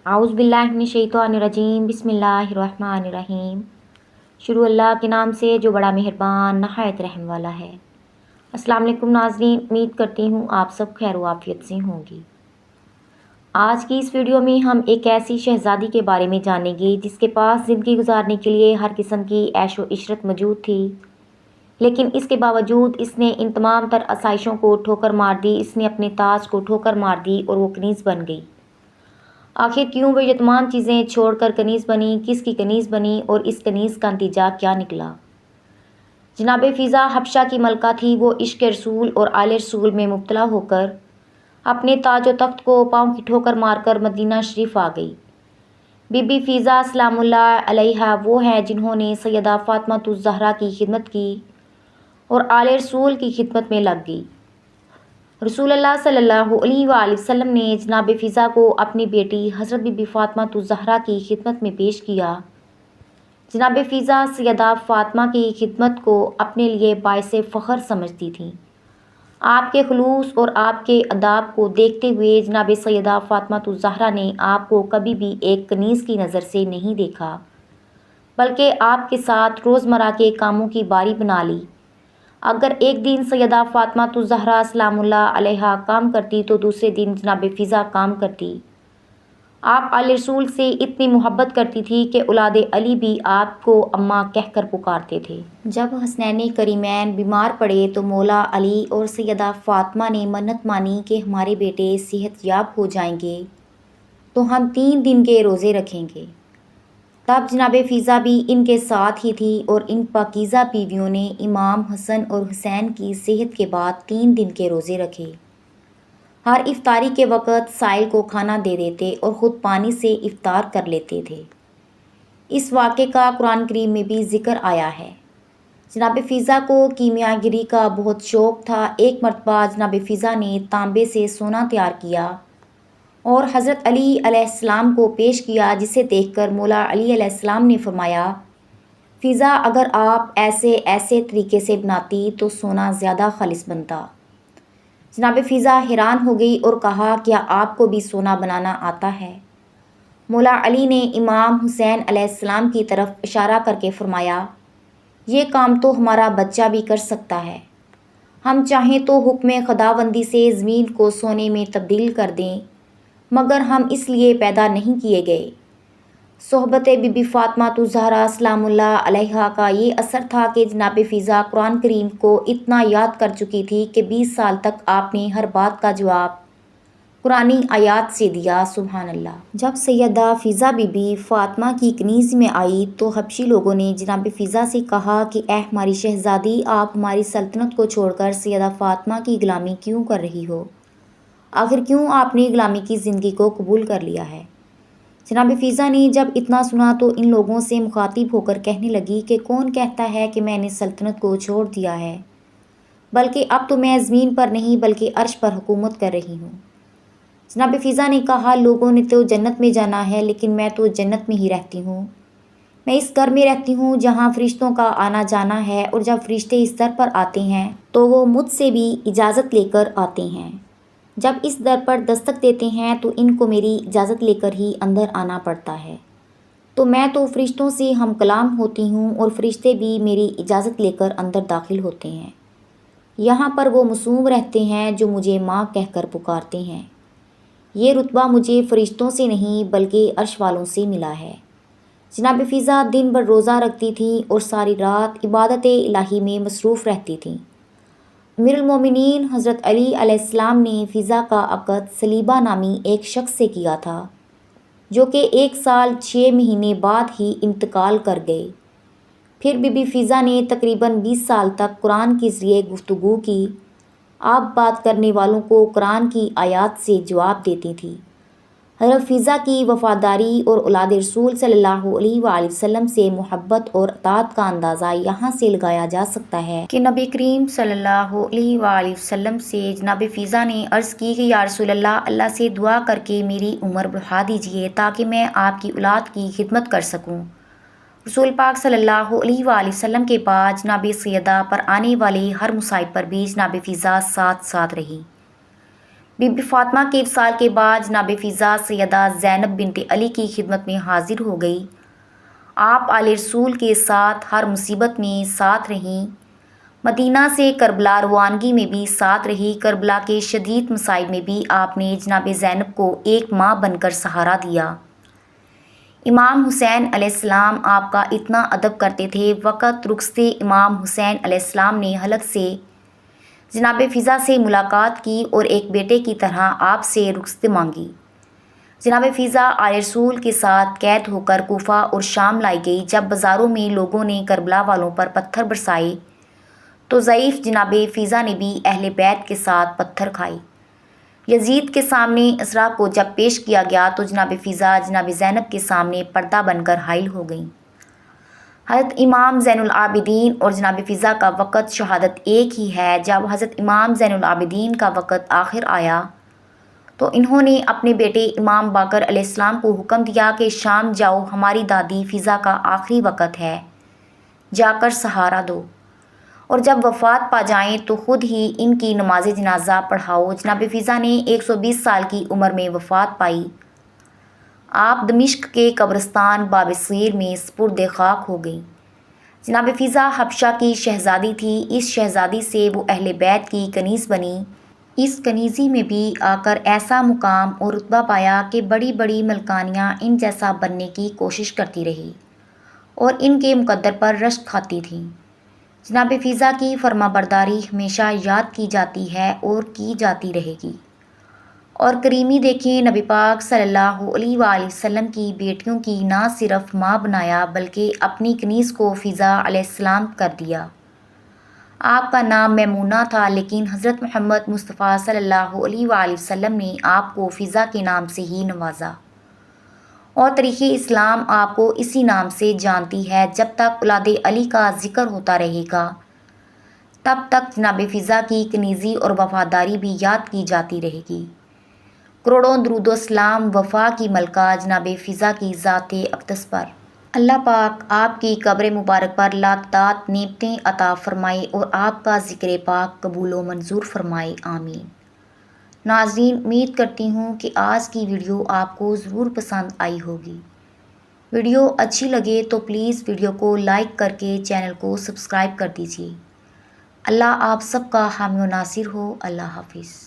اعوذ باللہ من الشیطان الرجیم، بسم اللہ الرحمن الرحیم۔ شروع اللہ کے نام سے جو بڑا مہربان نہایت رحم والا ہے۔ السلام علیکم ناظرین، امید کرتی ہوں آپ سب خیر و عافیت سے ہوں گی۔ آج کی اس ویڈیو میں ہم ایک ایسی شہزادی کے بارے میں جانیں گے جس کے پاس زندگی گزارنے کے لیے ہر قسم کی عیش و عشرت موجود تھی، لیکن اس کے باوجود اس نے ان تمام تر آسائشوں کو ٹھوکر مار دی۔ اس نے اپنے تاج کو ٹھوکر مار دی اور وہ کنیز بن گئی۔ آخر کیوں وہ یہ تمام چیزیں چھوڑ کر کنیز بنی؟ کس کی کنیز بنی اور اس کنیز کا نتیجہ کیا نکلا؟ جناب فیضہ حبشہ کی ملکہ تھی۔ وہ عشق رسول اور آل رسول میں مبتلا ہو کر اپنے تاج و تخت کو پاؤں کی ٹھوکر مار کر مدینہ شریف آ گئی۔ بی بی فیضہ سلام اللہ علیہا وہ ہیں جنہوں نے سیدہ فاطمہ الزہرا کی خدمت کی اور آل رسول کی خدمت میں لگ گئی۔ رسول اللہ صلی اللہ علیہ وآلہ وسلم نے جناب فیضہ کو اپنی بیٹی حضرت بی بی فاطمہ الزہرا کی خدمت میں پیش کیا۔ جناب فیضہ سیدہ فاطمہ کی خدمت کو اپنے لیے باعث فخر سمجھتی تھیں۔ آپ کے خلوص اور آپ کے آداب کو دیکھتے ہوئے جناب سیدہ فاطمہ الزہرا نے آپ کو کبھی بھی ایک کنیز کی نظر سے نہیں دیکھا، بلکہ آپ کے ساتھ روزمرہ کے کاموں کی باری بنا لی۔ اگر ایک دن سیدہ فاطمہ الزہرا سلام اللہ علیہا کام کرتی تو دوسرے دن جناب فیضہ کام کرتی۔ آپ آل رسول سے اتنی محبت کرتی تھی کہ اولاد علی بھی آپ کو اماں کہہ کر پکارتے تھے۔ جب حسنین کریمین بیمار پڑے تو مولا علی اور سیدہ فاطمہ نے منت مانی کہ ہمارے بیٹے صحت یاب ہو جائیں گے تو ہم 3 دن کے روزے رکھیں گے۔ تب جناب فیضہ بھی ان کے ساتھ ہی تھی اور ان پاکیزہ بیویوں نے امام حسن اور حسین کی صحت کے بعد 3 دن کے روزے رکھے۔ ہر افطاری کے وقت سائل کو کھانا دے دیتے اور خود پانی سے افطار کر لیتے تھے۔ اس واقعے کا قرآن کریم میں بھی ذکر آیا ہے۔ جناب فیضہ کو کیمیا گری کا بہت شوق تھا۔ ایک مرتبہ جناب فیضہ نے تانبے سے سونا تیار کیا اور حضرت علی علیہ السلام کو پیش کیا، جسے دیکھ کر مولا علی علیہ السلام نے فرمایا، فیضہ اگر آپ ایسے طریقے سے بناتی تو سونا زیادہ خالص بنتا۔ جناب فیضہ حیران ہو گئی اور کہا، کیا آپ کو بھی سونا بنانا آتا ہے؟ مولا علی نے امام حسین علیہ السلام کی طرف اشارہ کر کے فرمایا، یہ کام تو ہمارا بچہ بھی کر سکتا ہے۔ ہم چاہیں تو حکم خداوندی سے زمین کو سونے میں تبدیل کر دیں، مگر ہم اس لیے پیدا نہیں کیے گئے۔ صحبت بی بی فاطمہ الزہرا سلام اللہ علیہا کا یہ اثر تھا کہ جناب فیضہ قرآن کریم کو اتنا یاد کر چکی تھی کہ 20 سال تک آپ نے ہر بات کا جواب قرآنی آیات سے دیا۔ سبحان اللہ۔ جب سیدہ فیضہ بی بی فاطمہ کی کنیز میں آئی تو حبشی لوگوں نے جناب فیضہ سے کہا کہ اے ہماری شہزادی، آپ ہماری سلطنت کو چھوڑ کر سیدہ فاطمہ کی غلامی کیوں کر رہی ہو؟ آخر کیوں آپ نے غلامی کی زندگی کو قبول کر لیا ہے؟ جناب فیضہ نے جب اتنا سنا تو ان لوگوں سے مخاطب ہو کر کہنے لگی کہ کون کہتا ہے کہ میں نے سلطنت کو چھوڑ دیا ہے، بلکہ اب تو میں زمین پر نہیں بلکہ عرش پر حکومت کر رہی ہوں۔ جناب فیضہ نے کہا، لوگوں نے تو جنت میں جانا ہے لیکن میں تو جنت میں ہی رہتی ہوں۔ میں اس گھر میں رہتی ہوں جہاں فرشتوں کا آنا جانا ہے، اور جب فرشتے اس در پر آتے ہیں تو وہ مجھ سے بھی اجازت لے کر آتے ہیں۔ جب اس در پر دستک دیتے ہیں تو ان کو میری اجازت لے کر ہی اندر آنا پڑتا ہے۔ تو میں تو فرشتوں سے ہم کلام ہوتی ہوں اور فرشتے بھی میری اجازت لے کر اندر داخل ہوتے ہیں۔ یہاں پر وہ معصوم رہتے ہیں جو مجھے ماں کہہ کر پکارتے ہیں۔ یہ رتبہ مجھے فرشتوں سے نہیں بلکہ عرش والوں سے ملا ہے۔ جناب فیضہ دن بھر روزہ رکھتی تھیں اور ساری رات عبادت الہی میں مصروف رہتی تھیں۔ امیر المومنین حضرت علی علیہ السلام نے فیضہ کا عقد سلیبہ نامی ایک شخص سے کیا تھا، جو کہ 1 سال 6 مہینے بعد ہی انتقال کر گئے۔ پھر بی بی فیضہ نے تقریباً 20 سال تک قرآن کے ذریعے گفتگو کی۔ آپ بات کرنے والوں کو قرآن کی آیات سے جواب دیتی تھی۔ حضرت فیضہ کی وفاداری اور اولاد رسول صلی اللہ علیہ وآلہ وسلم سے محبت اور اطاعت کا اندازہ یہاں سے لگایا جا سکتا ہے کہ نبی کریم صلی اللہ علیہ وآلہ وسلم سے جناب فیضہ نے عرض کی کہ یا رسول اللہ، اللہ سے دعا کر کے میری عمر بڑھا دیجیے تاکہ میں آپ کی اولاد کی خدمت کر سکوں۔ رسول پاک صلی اللہ علیہ وآلہ وسلم کے بعد جناب سیدہ پر آنے والے ہر مصائب پر بھی جناب فیضہ ساتھ رہی۔ بی بی فاطمہ کے وصال کے بعد جناب فضا سیدہ زینب بنت علی کی خدمت میں حاضر ہو گئی۔ آپ آل رسول کے ساتھ ہر مصیبت میں ساتھ رہیں۔ مدینہ سے کربلا روانگی میں بھی ساتھ رہی۔ کربلا کے شدید مصائب میں بھی آپ نے جناب زینب کو ایک ماں بن کر سہارا دیا۔ امام حسین علیہ السلام آپ کا اتنا ادب کرتے تھے، وقت رخصت امام حسین علیہ السلام نے حلق سے جناب فضا سے ملاقات کی اور ایک بیٹے کی طرح آپ سے رخصت مانگی۔ جناب فضا آل رسول کے ساتھ قید ہو کر کوفہ اور شام لائی گئی۔ جب بازاروں میں لوگوں نے کربلا والوں پر پتھر برسائے تو ضعیف جناب فضا نے بھی اہل بیت کے ساتھ پتھر کھائے۔ یزید کے سامنے اسرا کو جب پیش کیا گیا تو جناب فضا جناب زینب کے سامنے پردہ بن کر حائل ہو گئیں۔ حضرت امام زین العابدین اور جناب فضا کا وقت شہادت ایک ہی ہے۔ جب حضرت امام زین العابدین کا وقت آخر آیا تو انہوں نے اپنے بیٹے امام باقر علیہ السلام کو حکم دیا کہ شام جاؤ، ہماری دادی فضا کا آخری وقت ہے، جا کر سہارا دو، اور جب وفات پا جائیں تو خود ہی ان کی نماز جنازہ پڑھاؤ۔ جناب فضا نے 120 سال کی عمر میں وفات پائی۔ آپ دمشق کے قبرستان باب صغیر میں سپرد خاک ہو گئیں۔ جناب فضا حبشہ کی شہزادی تھی۔ اس شہزادی سے وہ اہل بیت کی کنیز بنی۔ اس کنیزی میں بھی آ کر ایسا مقام اور رتبہ پایا کہ بڑی بڑی ملکانیاں ان جیسا بننے کی کوشش کرتی رہی اور ان کے مقدر پر رشک کھاتی تھیں۔ جناب فضا کی فرما برداری ہمیشہ یاد کی جاتی ہے اور کی جاتی رہے گی۔ اور کریمی دیکھیں، نبی پاک صلی اللہ علیہ وآلہ وسلم کی بیٹیوں کی نہ صرف ماں بنایا بلکہ اپنی کنیز کو فضا علیہ السلام کر دیا۔ آپ کا نام میمونہ تھا، لیکن حضرت محمد مصطفیٰ صلی اللہ علیہ وآلہ وسلم نے آپ کو فضا کے نام سے ہی نوازا، اور تاریخ اسلام آپ کو اسی نام سے جانتی ہے۔ جب تک اولاد علی کا ذکر ہوتا رہے گا تب تک جناب فضا کی کنیزی اور وفاداری بھی یاد کی جاتی رہے گی۔ کروڑوں درود و سلام وفا کی ملکہ جناب فضا کی ذات اقدس پر۔ اللہ پاک آپ کی قبر مبارک پر لاتعداد نعمتیں عطا فرمائے اور آپ کا ذکر پاک قبول و منظور فرمائے، آمین۔ ناظرین، امید کرتی ہوں کہ آج کی ویڈیو آپ کو ضرور پسند آئی ہوگی۔ ویڈیو اچھی لگے تو پلیز ویڈیو کو لائک کر کے چینل کو سبسکرائب کر دیجیے۔ اللہ آپ سب کا حامی و ناصر ہو۔ اللہ حافظ۔